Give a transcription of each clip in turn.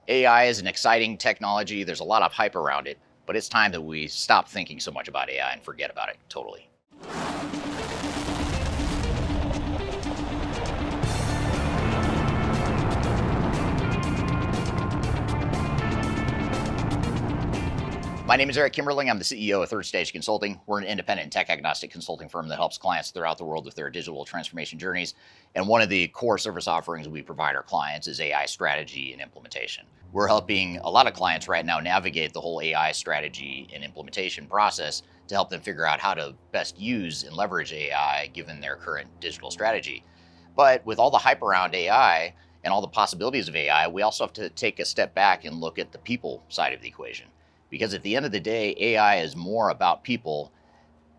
AI is an exciting technology. There's a lot of hype around it, but it's time that we stop thinking so much about AI and forget about it totally. My name is Eric Kimberling. I'm the CEO of Third Stage Consulting. We're an independent and tech-agnostic consulting firm that helps clients throughout the world with their digital transformation journeys. And one of the core service offerings we provide our clients is AI strategy and implementation. We're helping a lot of clients right now navigate the whole AI strategy and implementation process to help them figure out how to best use and leverage AI given their current digital strategy. But with all the hype around AI and all the possibilities of AI, we also have to take a step back and look at the people side of the equation. Because at the end of the day, AI is more about people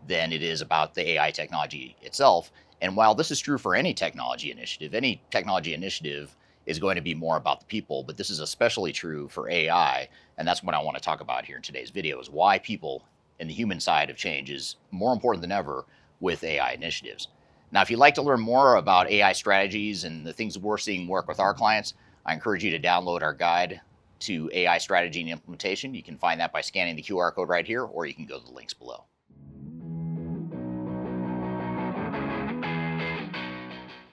than it is about the AI technology itself. And while this is true for any technology initiative is going to be more about the people, but this is especially true for AI. And that's what I want to talk about here in today's video is why people and the human side of change is more important than ever with AI initiatives. Now, if you'd like to learn more about AI strategies and the things we're seeing work with our clients, I encourage you to download our guide to AI strategy and implementation. You can find that by scanning the QR code right here, or you can go to the links below.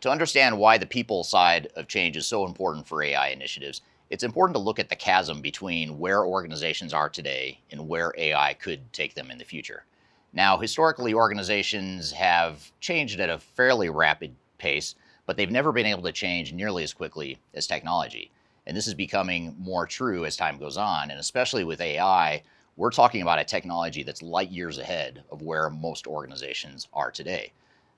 To understand why the people side of change is so important for AI initiatives, it's important to look at the chasm between where organizations are today and where AI could take them in the future. Now, historically, organizations have changed at a fairly rapid pace, but they've never been able to change nearly as quickly as technology. And this is becoming more true as time goes on. And especially with AI, we're talking about a technology that's light years ahead of where most organizations are today.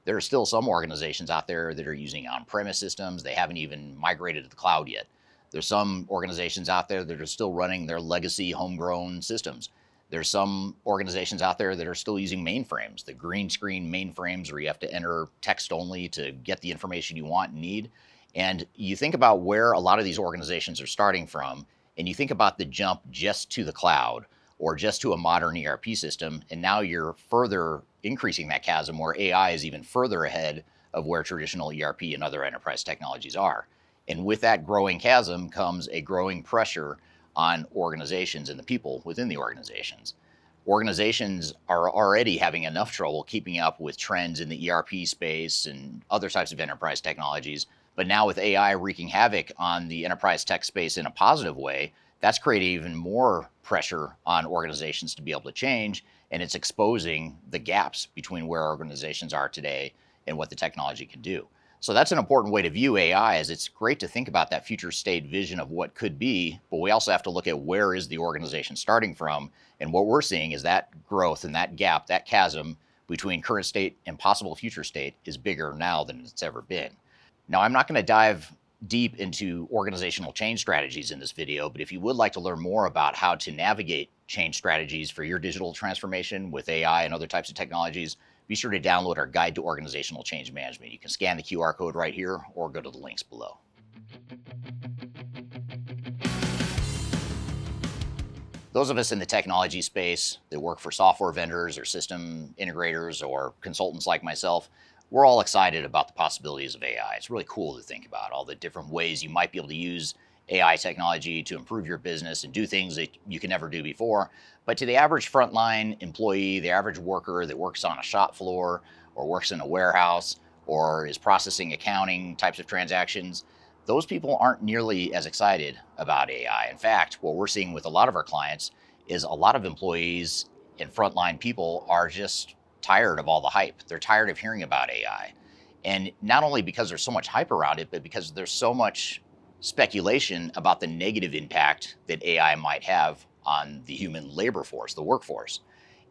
There are still some organizations out there that are using on-premise systems. They haven't even migrated to the cloud yet. There's some organizations out there that are still running their legacy homegrown systems. There's some organizations out there that are still using mainframes, the green screen mainframes where you have to enter text only to get the information you want and need. And you think about where a lot of these organizations are starting from, and you think about the jump just to the cloud or just to a modern ERP system, and now you're further increasing that chasm where AI is even further ahead of where traditional ERP and other enterprise technologies are. And with that growing chasm comes a growing pressure on organizations and the people within the organizations. Organizations are already having enough trouble keeping up with trends in the ERP space and other types of enterprise technologies. But now with AI wreaking havoc on the enterprise tech space in a positive way, that's creating even more pressure on organizations to be able to change, and it's exposing the gaps between where organizations are today and what the technology can do. So that's an important way to view AI, is it's great to think about that future state vision of what could be, but we also have to look at where is the organization starting from, and what we're seeing is that growth and that gap, that chasm between current state and possible future state is bigger now than it's ever been. Now, I'm not going to dive deep into organizational change strategies in this video, but if you would like to learn more about how to navigate change strategies for your digital transformation with AI and other types of technologies, be sure to download our Guide to Organizational Change Management. You can scan the QR code right here or go to the links below. Those of us in the technology space that work for software vendors or system integrators or consultants like myself, we're all excited about the possibilities of AI. It's really cool to think about all the different ways you might be able to use AI technology to improve your business and do things that you can never do before. But to the average frontline employee, the average worker that works on a shop floor or works in a warehouse or is processing accounting types of transactions, those people aren't nearly as excited about AI. In fact, what we're seeing with a lot of our clients is a lot of employees and frontline people are just tired of all the hype. They're tired of hearing about AI. And not only because there's so much hype around it, but because there's so much speculation about the negative impact that AI might have on the human labor force, the workforce.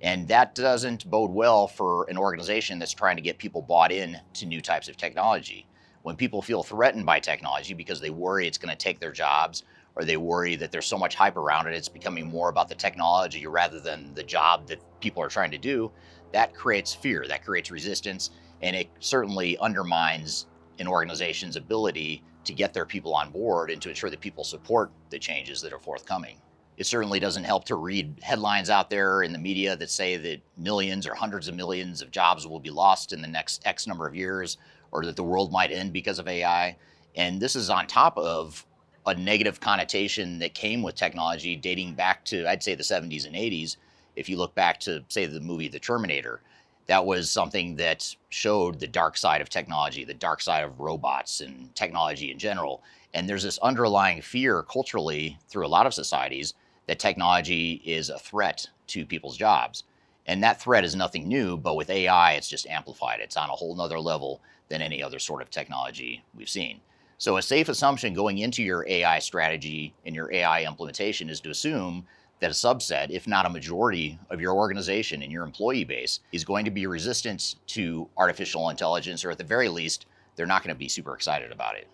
And that doesn't bode well for an organization that's trying to get people bought in to new types of technology. When people feel threatened by technology because they worry it's going to take their jobs, or they worry that there's so much hype around it, it's becoming more about the technology rather than the job that people are trying to do, that creates fear, that creates resistance, and it certainly undermines an organization's ability to get their people on board and to ensure that people support the changes that are forthcoming. It certainly doesn't help to read headlines out there in the media that say that millions or hundreds of millions of jobs will be lost in the next X number of years, or that the world might end because of AI. And this is on top of a negative connotation that came with technology dating back to, I'd say, the 70s and 80s. If you look back to, say, the movie The Terminator, that was something that showed the dark side of technology, the dark side of robots and technology in general. And there's this underlying fear culturally through a lot of societies that technology is a threat to people's jobs. And that threat is nothing new, but with AI, it's just amplified. It's on a whole nother level than any other sort of technology we've seen. So a safe assumption going into your AI strategy and your AI implementation is to assume that a subset, if not a majority of your organization and your employee base is going to be resistant to artificial intelligence, or at the very least, they're not going to be super excited about it.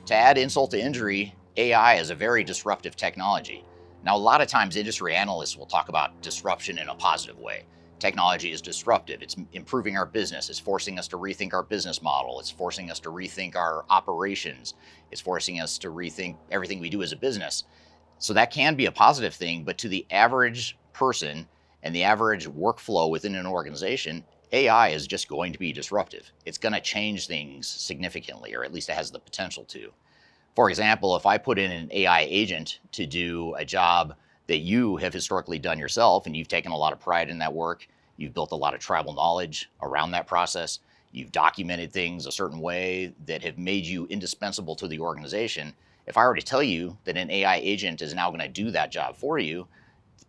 To add insult to injury, AI is a very disruptive technology. Now, a lot of times industry analysts will talk about disruption in a positive way. Technology is disruptive. It's improving our business. It's forcing us to rethink our business model. It's forcing us to rethink our operations. It's forcing us to rethink everything we do as a business. So that can be a positive thing, but to the average person and the average workflow within an organization, AI is just going to be disruptive. It's going to change things significantly, or at least it has the potential to. For example, if I put in an AI agent to do a job that you have historically done yourself, and you've taken a lot of pride in that work, you've built a lot of tribal knowledge around that process, you've documented things a certain way that have made you indispensable to the organization. If I were to tell you that an AI agent is now going to do that job for you,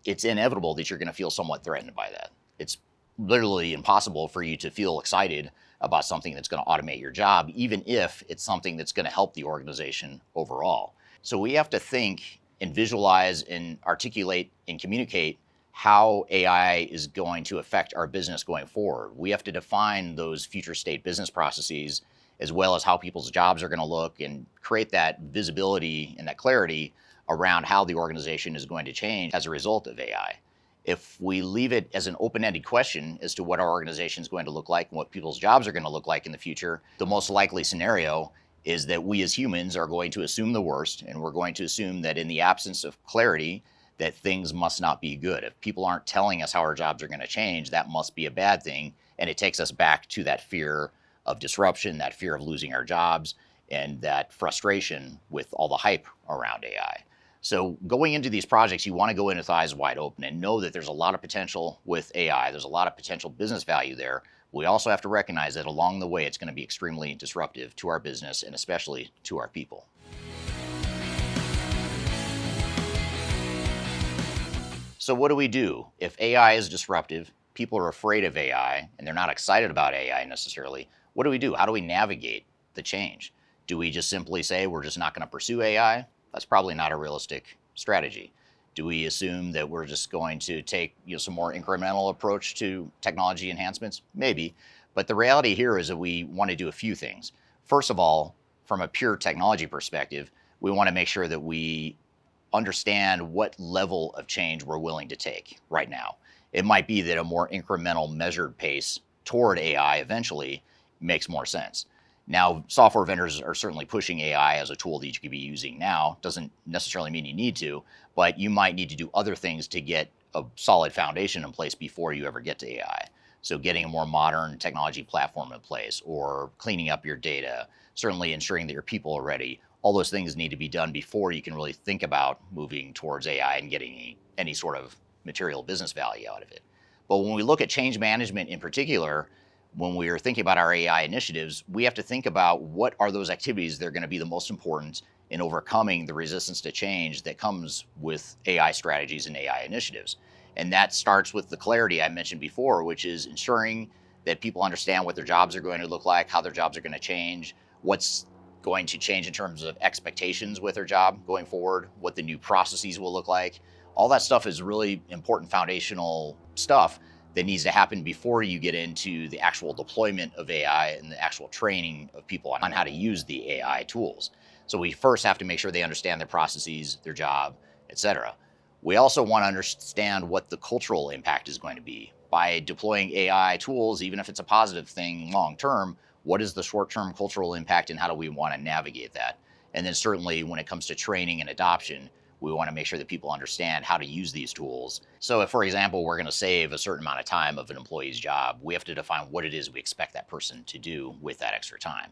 it's inevitable that you're going to feel somewhat threatened by that. It's literally impossible for you to feel excited about something that's going to automate your job, even if it's something that's going to help the organization overall. So we have to think and visualize and articulate and communicate how AI is going to affect our business going forward. We have to define those future state business processes, as well as how people's jobs are going to look, and create that visibility and that clarity around how the organization is going to change as a result of AI. If we leave it as an open-ended question as to what our organization is going to look like and what people's jobs are going to look like in the future, the most likely scenario is that we as humans are going to assume the worst, and we're going to assume that in the absence of clarity, that things must not be good. If people aren't telling us how our jobs are going to change, that must be a bad thing, and it takes us back to that fear of disruption, that fear of losing our jobs, and that frustration with all the hype around AI. So going into these projects, you want to go in with eyes wide open and know that there's a lot of potential with AI. There's a lot of potential business value there. We also have to recognize that along the way, it's going to be extremely disruptive to our business and especially to our people. So what do we do? If AI is disruptive, people are afraid of AI, and they're not excited about AI necessarily, what do we do? How do we navigate the change? Do we just simply say we're just not going to pursue AI? That's probably not a realistic strategy. Do we assume that we're just going to take some more incremental approach to technology enhancements? Maybe. But the reality here is that we want to do a few things. First of all, from a pure technology perspective, we want to make sure that we understand what level of change we're willing to take right now. It might be that a more incremental, measured pace toward AI eventually makes more sense. Now, software vendors are certainly pushing AI as a tool that you could be using now. Doesn't necessarily mean you need to, but you might need to do other things to get a solid foundation in place before you ever get to AI. So getting a more modern technology platform in place, or cleaning up your data, certainly ensuring that your people are ready. All those things need to be done before you can really think about moving towards AI and getting any sort of material business value out of it. But when we look at change management in particular, when we are thinking about our AI initiatives, we have to think about what are those activities that are going to be the most important in overcoming the resistance to change that comes with AI strategies and AI initiatives. And that starts with the clarity I mentioned before, which is ensuring that people understand what their jobs are going to look like, how their jobs are going to change, what's going to change in terms of expectations with their job going forward, what the new processes will look like. All that stuff is really important foundational stuff that needs to happen before you get into the actual deployment of AI and the actual training of people on how to use the AI tools. So we first have to make sure they understand their processes, their job, etc. We also want to understand what the cultural impact is going to be. By deploying AI tools, even if it's a positive thing long term, what is the short-term cultural impact and how do we want to navigate that? And then certainly when it comes to training and adoption, We want to make sure that people understand how to use these tools. So if, for example, we're going to save a certain amount of time of an employee's job, we have to define what it is we expect that person to do with that extra time.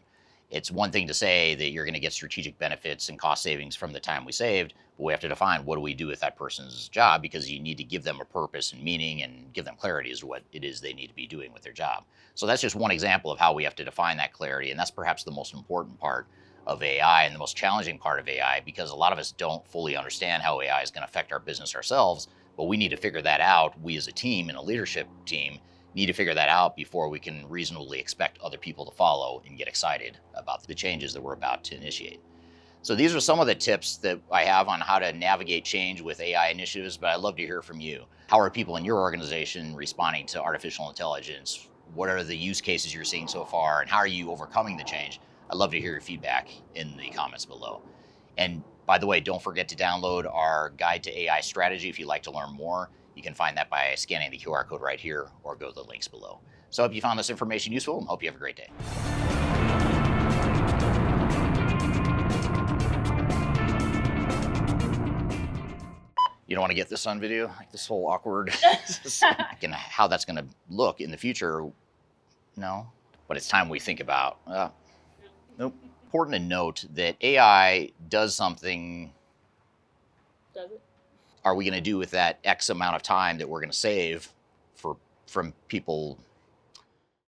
It's one thing to say that you're going to get strategic benefits and cost savings from the time we saved, but we have to define what do we do with that person's job, because you need to give them a purpose and meaning and give them clarity as to what it is they need to be doing with their job. So that's just one example of how we have to define that clarity. And that's perhaps the most important part of AI and the most challenging part of AI, because a lot of us don't fully understand how AI is going to affect our business ourselves, but we need to figure that out. We as a team and a leadership team need to figure that out before we can reasonably expect other people to follow and get excited about the changes that we're about to initiate. So these are some of the tips that I have on how to navigate change with AI initiatives, but I'd love to hear from you. How are people in your organization responding to artificial intelligence? What are the use cases you're seeing so far, and how are you overcoming the change? I'd love to hear your feedback in the comments below. And by the way, don't forget to download our guide to AI strategy if you'd like to learn more. You can find that by scanning the QR code right here or go to the links below. So I hope you found this information useful and hope you have a great day. You don't want to get this on video, like this whole awkward, and how that's going to look in the future. No, but it's time we think about. Nope. Important to note that AI does something. Does it? Are we going to do with that X amount of time that we're going to save from people